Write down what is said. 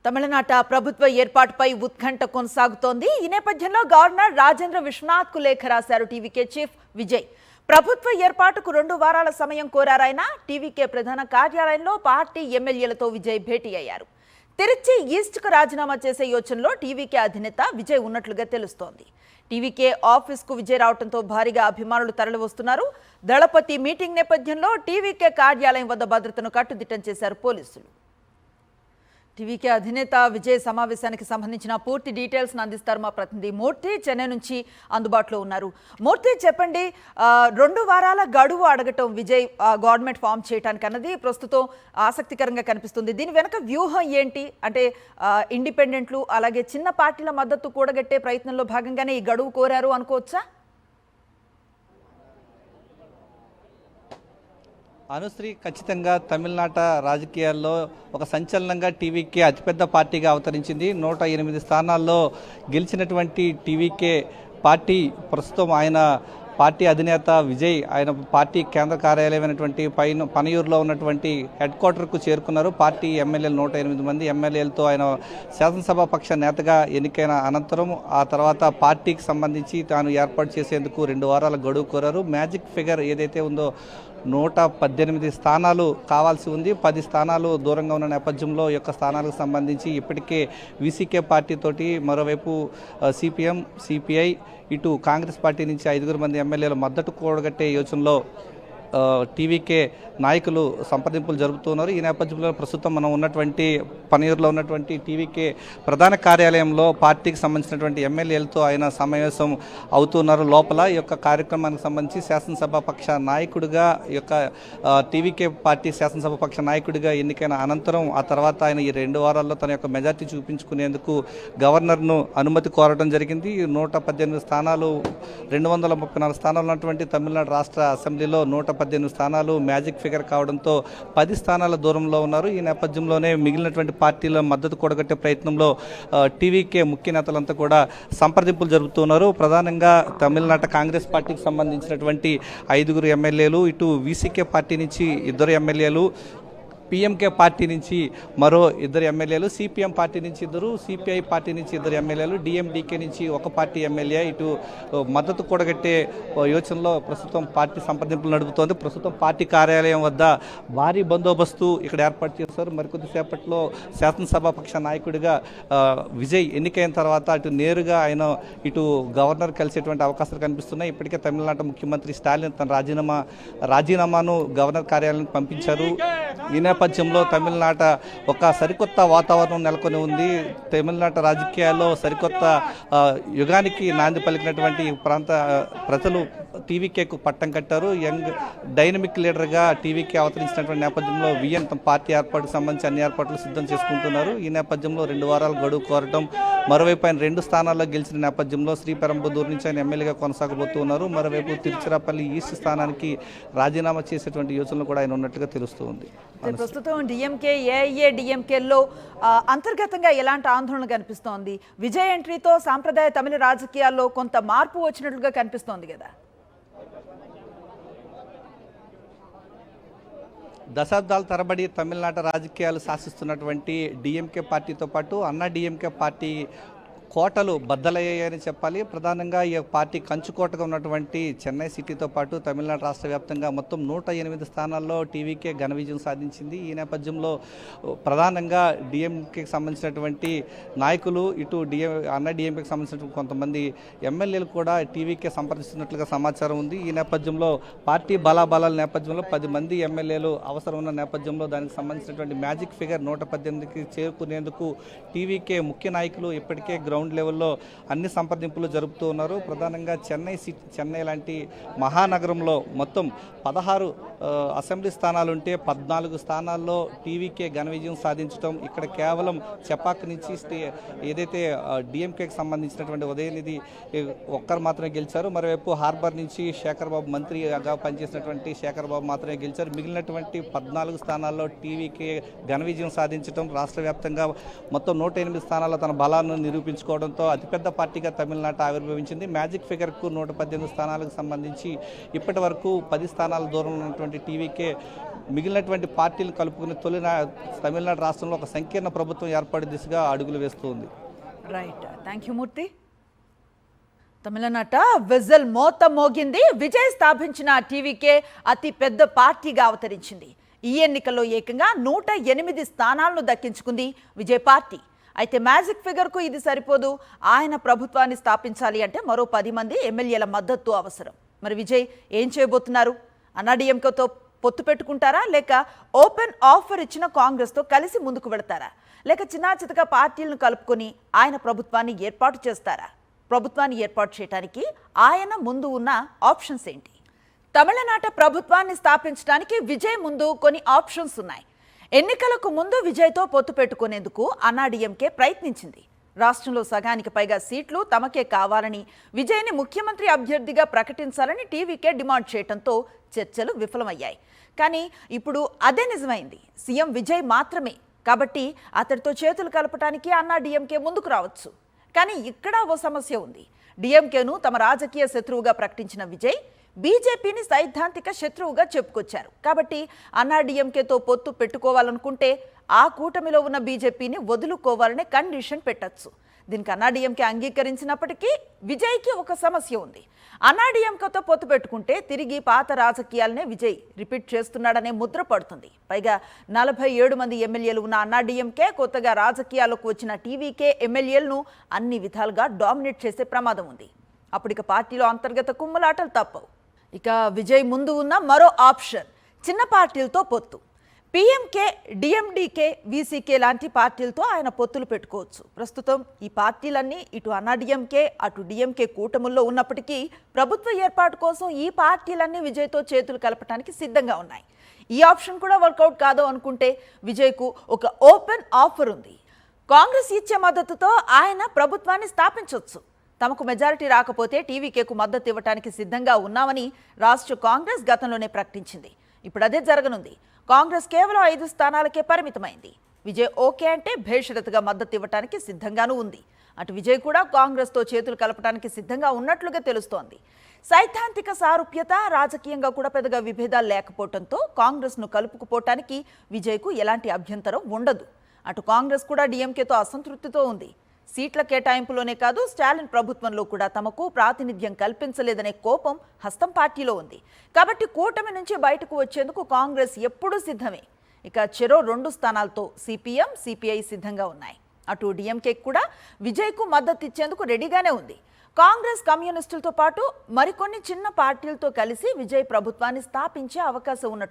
తమిళనాట ప్రభుత్వ ఏర్పాటుపై ఉత్కంఠ కొనసాగుతోంది. ఈ నేపథ్యంలో గవర్నర్ రాజేంద్ర విశ్వనాథ్కు లేఖ రాశారు టీవీకే చీఫ్ విజయ్. ప్రభుత్వ ఏర్పాటుకు 2 వారాల సమయం కోరారాయన. టీవీకే ప్రధాన కార్యాలయంలో పార్టీ ఎమ్మెల్యేలతో విజయ్ భేటీ అయ్యారు. తిరుచి ఈస్ట్కు రాజీనామా చేసే యోచనలో టీవీకే అధినేత విజయ్ ఉన్నట్లుగా తెలుస్తోంది. టీవీకే ఆఫీస్కు విజయ్ రావడంతో భారీగా అభిమానులు తరలివస్తున్నారు. దళపతి మీటింగ్ నేపథ్యంలో టీవీకే కార్యాలయం వద్ద భద్రతను కట్టుదిట్టం చేశారు పోలీసులు. టీవీకే అధినేత విజయ్ సమావేశానికి సంబంధించిన పూర్తి డీటెయిల్స్ అందిస్తారు మా ప్రతినిధి మూర్తి, చెన్నై నుంచి అందుబాటులో ఉన్నారు. మూర్తి, చెప్పండి, 2 వారాల గడువు అడగటం విజయ్ గవర్నమెంట్ ఫామ్ చేయడానికి అన్నది ప్రస్తుతం ఆసక్తికరంగా కనిపిస్తుంది. దీని వెనక వ్యూహం ఏంటి? అంటే ఇండిపెండెంట్లు అలాగే చిన్న పార్టీల మద్దతు కూడగట్టే ప్రయత్నంలో భాగంగానే ఈ గడువు కోరారు అనుకోవచ్చా? అనుశ్రీ, ఖచ్చితంగా తమిళనాట రాజకీయాల్లో ఒక సంచలనంగా టీవీకే అతిపెద్ద పార్టీగా అవతరించింది. 108 స్థానాల్లో గెలిచినటువంటి టీవీకే పార్టీ ప్రస్తుతం ఆయన పార్టీ అధినేత విజయ్ ఆయన పార్టీ కేంద్ర కార్యాలయమైనటువంటి పనయూరులో ఉన్నటువంటి హెడ్ క్వార్టర్కు చేరుకున్నారు. పార్టీ ఎమ్మెల్యేలు 108 మంది ఎమ్మెల్యేలతో ఆయన శాసనసభ పక్ష నేతగా ఎన్నికైన అనంతరం ఆ తర్వాత పార్టీకి సంబంధించి తాను ఏర్పాటు చేసేందుకు 2 వారాల గడువు కోరారు. మ్యాజిక్ ఫిగర్ ఏదైతే ఉందో 118 స్థానాలు కావాల్సి ఉంది. 10 స్థానాలు దూరంగా ఉన్న నేపథ్యంలో ఈ యొక్క స్థానాలకు సంబంధించి ఇప్పటికే వీసీకే పార్టీతోటి, మరోవైపు సిపిఎం, సిపిఐ, ఇటు కాంగ్రెస్ పార్టీ నుంచి 5 మంది ఎమ్మెల్యేలు మద్దతు కూడగట్టే యోచనలో టీవీకే నాయకులు సంప్రదింపులు జరుపుతున్నారు. ఈ నేపథ్యంలో ప్రస్తుతం మనం ఉన్నటువంటి పనయూరులో ఉన్నటువంటి టీవీకే ప్రధాన కార్యాలయంలో పార్టీకి సంబంధించినటువంటి ఎమ్మెల్యేలతో ఆయన సమావేశం అవుతున్నారు. లోపల ఈ యొక్క కార్యక్రమానికి సంబంధించి శాసనసభ పక్ష నాయకుడిగా ఈ యొక్క టీవీకే పార్టీ శాసనసభ పక్ష నాయకుడిగా ఎన్నికైన అనంతరం ఆ తర్వాత ఆయన ఈ 2 వారాల్లో తన యొక్క మెజార్టీ చూపించుకునేందుకు గవర్నర్ను అనుమతి కోరడం జరిగింది. 118 స్థానాలు 234 స్థానాలు ఉన్నటువంటి తమిళనాడు రాష్ట్ర అసెంబ్లీలో 118 స్థానాలు మ్యాజిక్ ఫిగర్ కావడంతో 10 స్థానాల దూరంలో ఉన్నారు. ఈ నేపథ్యంలోనే మిగిలినటువంటి పార్టీల మద్దతు కూడగట్టే ప్రయత్నంలో టీవీకే ముఖ్య నేతలంతా కూడా సంప్రదింపులు జరుపుతున్నారు. ప్రధానంగా తమిళనాట కాంగ్రెస్ పార్టీకి సంబంధించినటువంటి 5 ఎమ్మెల్యేలు, ఇటు వీసీకే పార్టీ నుంచి 2 ఎమ్మెల్యేలు, పిఎంకే పార్టీ నుంచి మరో 2 ఎమ్మెల్యేలు, సిపిఎం పార్టీ నుంచి 2, సిపిఐ పార్టీ నుంచి 2 ఎమ్మెల్యేలు, డిఎండికే నుంచి 1 పార్టీ ఎమ్మెల్యే ఇటు మద్దతు కూడగట్టే యోచనలో ప్రస్తుతం పార్టీ సంప్రదింపులు నడుపుతోంది. ప్రస్తుతం పార్టీ కార్యాలయం వద్ద భారీ బందోబస్తు ఇక్కడ ఏర్పాటు చేశారు. మరికొద్దిసేపట్లో శాసనసభ పక్ష నాయకుడిగా విజయ్ ఎన్నికైన తర్వాత అటు నేరుగా ఆయన ఇటు గవర్నర్ కలిసేటువంటి అవకాశాలు కనిపిస్తున్నాయి. ఇప్పటికే తమిళనాడు ముఖ్యమంత్రి స్టాలిన్ తన రాజీనామాను గవర్నర్ కార్యాలయానికి పంపించారు. ఈ నేపథ్యంలో తమిళనాట ఒక సరికొత్త వాతావరణం నెలకొని ఉంది. తమిళనాట రాజకీయాల్లో సరికొత్త యుగానికి నాంది పలికినటువంటి ప్రాంత ప్రజలు టీవీకేకు పట్టం కట్టారు. యంగ్ డైనమిక్ లీడర్గా టీవీకే అవతరించినటువంటి నేపథ్యంలో విఎన్ తమ పార్టీ ఏర్పాటుకు సంబంధించి అన్ని ఏర్పాట్లు సిద్ధం చేసుకుంటున్నారు. ఈ నేపథ్యంలో 2 వారాల గడువు కోరటం, మరోవైపు ఆయన 2 స్థానాల్లో గెలిచిన నేపథ్యంలో శ్రీపెరంబదూరు నుంచి ఆయన ఎమ్మెల్యేగా కొనసాగబోతున్నారు. మరోవైపు తిరుచిరాపల్లి ఈస్ట్ స్థానానికి రాజీనామా చేసేటువంటి యోచనలు కూడా ఆయన ఉన్నట్టుగా తెలుస్తుంది. ప్రస్తుతం డిఎంకే, ఏఐఏ డిఎంకేల్లో అంతర్గతంగా ఎలాంటి ఆందోళన కనిపిస్తోంది? విజయ్ ఎంట్రీతో సాంప్రదాయ తమిళ రాజకీయాల్లో కొంత మార్పు వచ్చినట్లుగా కనిపిస్తోంది కదా? దశాబ్దాల తరబడి తమిళనాట రాజకీయాలు శాసిస్తున్నటువంటి డిఎంకే పార్టీతో పాటు అన్నా డిఎంకే పార్టీ కోటలు బద్దలయ్యాయని చెప్పాలి. ప్రధానంగా ఈ పార్టీ కంచుకోటగా ఉన్నటువంటి చెన్నై సిటీతో పాటు తమిళనాడు రాష్ట్ర వ్యాప్తంగా మొత్తం 108 స్థానాల్లో టీవీకే ఘన విజయం సాధించింది. ఈ నేపథ్యంలో ప్రధానంగా డిఎంకేకి సంబంధించినటువంటి నాయకులు, ఇటు అన్నా డిఎంకేకి సంబంధించినటువంటి కొంతమంది ఎమ్మెల్యేలు కూడా టీవీకే సంప్రదిస్తున్నట్లుగా సమాచారం ఉంది. ఈ నేపథ్యంలో పార్టీ బలాబలాల నేపథ్యంలో 10 మంది ఎమ్మెల్యేలు అవసరం ఉన్న నేపథ్యంలో దానికి సంబంధించినటువంటి మ్యాజిక్ ఫిగర్ 118కి చేరుకునేందుకు టీవీకే ముఖ్య నాయకులు ఇప్పటికే గ్రౌండ్ లెవెల్లో అన్ని సంప్రదింపులు జరుపుతూ ఉన్నారు. ప్రధానంగా చెన్నై లాంటి మహానగరంలో మొత్తం 16 అసెంబ్లీ స్థానాలుంటే 14 స్థానాల్లో టీవీకే ఘన విజయం సాధించడం, ఇక్కడ కేవలం చెపాక్ నుంచి ఏదైతే డిఎంకేకి సంబంధించినటువంటి ఉదయనిధి ఒక్కరు మాత్రమే గెలిచారు. మరోవైపు హార్బర్ నుంచి శేఖర్ బాబు మంత్రిగా పనిచేసినటువంటి శేఖర్ బాబు మాత్రమే గెలిచారు. మిగిలినటువంటి 14 స్థానాల్లో టీవీకే ఘన విజయం సాధించడం, రాష్ట్ర వ్యాప్తంగా మొత్తం 108 స్థానాల్లో తన బలాన్ని నిరూపించుకోవడం చేసుకోవడంతో అతిపెద్ద పార్టీగా తమిళనాట ఆవిర్భవించింది. మ్యాజిక్ ఫిగర్కు 118 స్థానాలకు సంబంధించి ఇప్పటి వరకు 10 స్థానాల దూరంలో ఉన్నటువంటి టీవీకే మిగిలినటువంటి పార్టీలు కలుపుకుని తమిళనాడు రాష్ట్రంలో ఒక సంకీర్ణ ప్రభుత్వం ఏర్పడే దిశగా అడుగులు వేస్తుంది. Right, thank you Murthy. తమిళనాట విజిల్ మోత మోగింది. విజయ్ స్థాపించిన టీవీకే అతి పెద్ద పార్టీగా అవతరించింది. ఈ ఎన్నికల్లో ఏకంగా 108 స్థానాలను దక్కించుకుంది విజయ్ పార్టీ. అయితే మ్యాజిక్ ఫిగర్కు ఇది సరిపోదు. ఆయన ప్రభుత్వాన్ని స్థాపించాలి అంటే మరో 10 మంది ఎమ్మెల్యేల మద్దతు అవసరం. మరి విజయ్ ఏం చేయబోతున్నారు? అన్నాడీఎంకేతో పొత్తు పెట్టుకుంటారా, లేక ఓపెన్ ఆఫర్ ఇచ్చిన కాంగ్రెస్తో కలిసి ముందుకు వెళతారా, లేక చిన్నాచితక పార్టీలను కలుపుకొని ఆయన ప్రభుత్వాన్ని ఏర్పాటు చేస్తారా? ప్రభుత్వాన్ని ఏర్పాటు చేయడానికి ఆయన ముందు ఉన్న ఆప్షన్స్ ఏంటి? తమిళనాట ప్రభుత్వాన్ని స్థాపించడానికి విజయ్ ముందు కొన్ని ఆప్షన్స్ ఉన్నాయి. ఎన్నికలకు ముందు విజయ్తో పొత్తు పెట్టుకునేందుకు అన్నాడీఎంకే ప్రయత్నించింది. రాష్ట్రంలో సగానికి పైగా సీట్లు తమకే కావాలని, విజయ్ని ముఖ్యమంత్రి అభ్యర్థిగా ప్రకటించాలని టీవీకే డిమాండ్ చేయడంతో చర్చలు విఫలమయ్యాయి. కానీ ఇప్పుడు అదే నిజమైంది. సీఎం విజయ్ మాత్రమే కాబట్టి అతడితో చేతులు కలపడానికి అన్నాడీఎంకే ముందుకు రావచ్చు. కానీ ఇక్కడ ఓ సమస్య ఉంది. డిఎంకేను తమ రాజకీయ శత్రువుగా ప్రకటించిన విజయ్ బీజేపీని సైద్ధాంతిక శత్రువుగా చెప్పుకొచ్చారు. కాబట్టి అన్నాడీఎంకేతో పొత్తు పెట్టుకోవాలనుకుంటే ఆ కూటమిలో ఉన్న బీజేపీని వదులుకోవాలనే కండిషన్ పెట్టచ్చు. దీనికి అన్నాడీఎంకే అంగీకరించినప్పటికీ విజయ్కి ఒక సమస్య ఉంది. అన్నాడీఎంకేతో పొత్తు పెట్టుకుంటే తిరిగి పాత రాజకీయాలనే విజయ్ రిపీట్ చేస్తున్నాడనే ముద్ర పడుతుంది. పైగా 47 మంది ఎమ్మెల్యేలు ఉన్న అన్నాడీఎంకే కొత్తగా రాజకీయాలకు వచ్చిన టీవీకే ఎమ్మెల్యేలను అన్ని విధాలుగా డామినేట్ చేసే ప్రమాదం ఉంది. అప్పటిక పార్టీలో అంతర్గత కుమ్ములాటలు తప్పవు. ఇక విజయ్ ముందు ఉన్న మరో ఆప్షన్ చిన్న పార్టీలతో పొత్తు. పీఎంకే, డిఎండికే, వీసీకే లాంటి పార్టీలతో ఆయన పొత్తులు పెట్టుకోవచ్చు. ప్రస్తుతం ఈ పార్టీలన్నీ ఇటు అన్నాడీఎంకే అటు డిఎంకే కూటముల్లో ఉన్నప్పటికీ ప్రభుత్వ ఏర్పాటు కోసం ఈ పార్టీలన్నీ విజయ్తో చేతులు కలపడానికి సిద్ధంగా ఉన్నాయి. ఈ ఆప్షన్ కూడా వర్కౌట్ కాదు అనుకుంటే విజయ్కు ఒక ఓపెన్ ఆఫర్ ఉంది. కాంగ్రెస్ ఇచ్చే మద్దతుతో ఆయన ప్రభుత్వాన్ని స్థాపించవచ్చు. తమకు మెజారిటీ రాకపోతే టీవీకేకు మద్దతు ఇవ్వడానికి సిద్ధంగా ఉన్నామని రాష్ట్ర కాంగ్రెస్ గతంలోనే ప్రకటించింది. ఇప్పుడు అదే జరగనుంది. కాంగ్రెస్ కేవలం 5 స్థానాలకే పరిమితమైంది. విజయ్ ఓకే అంటే భేషరతుగా మద్దతు ఇవ్వడానికి సిద్ధంగానూ ఉంది. అటు విజయ్ కూడా కాంగ్రెస్తో చేతులు కలపడానికి సిద్ధంగా ఉన్నట్లుగా తెలుస్తోంది. సైద్ధాంతిక సారూప్యత, రాజకీయంగా కూడా పెద్దగా విభేదాలు లేకపోవడంతో కాంగ్రెస్ను కలుపుకుపోవటానికి విజయ్కు ఎలాంటి అభ్యంతరం ఉండదు. అటు కాంగ్రెస్ కూడా డిఎంకేతో అసంతృప్తితో ఉంది. సీట్ల కేటాయింపులోనే కాదు, స్టాలిన్ ప్రభుత్వంలో కూడా తమకు ప్రాతినిధ్యం కల్పించలేదనే కోపం హస్తం పార్టీలో ఉంది. కాబట్టి కూటమి నుంచి బయటకు వచ్చేందుకు కాంగ్రెస్ ఎప్పుడూ సిద్ధమే. ఇక చెరో 2 స్థానాలతో సిపిఎం, సిపిఐ సిద్ధంగా ఉన్నాయి. అటు డిఎంకే కూడా విజయ్కు మద్దతు ఇచ్చేందుకు రెడీగానే ఉంది. కాంగ్రెస్, కమ్యూనిస్టులతో పాటు మరికొన్ని చిన్న పార్టీలతో కలిసి విజయ్ ప్రభుత్వాన్ని స్థాపించే అవకాశం ఉన్నట్లు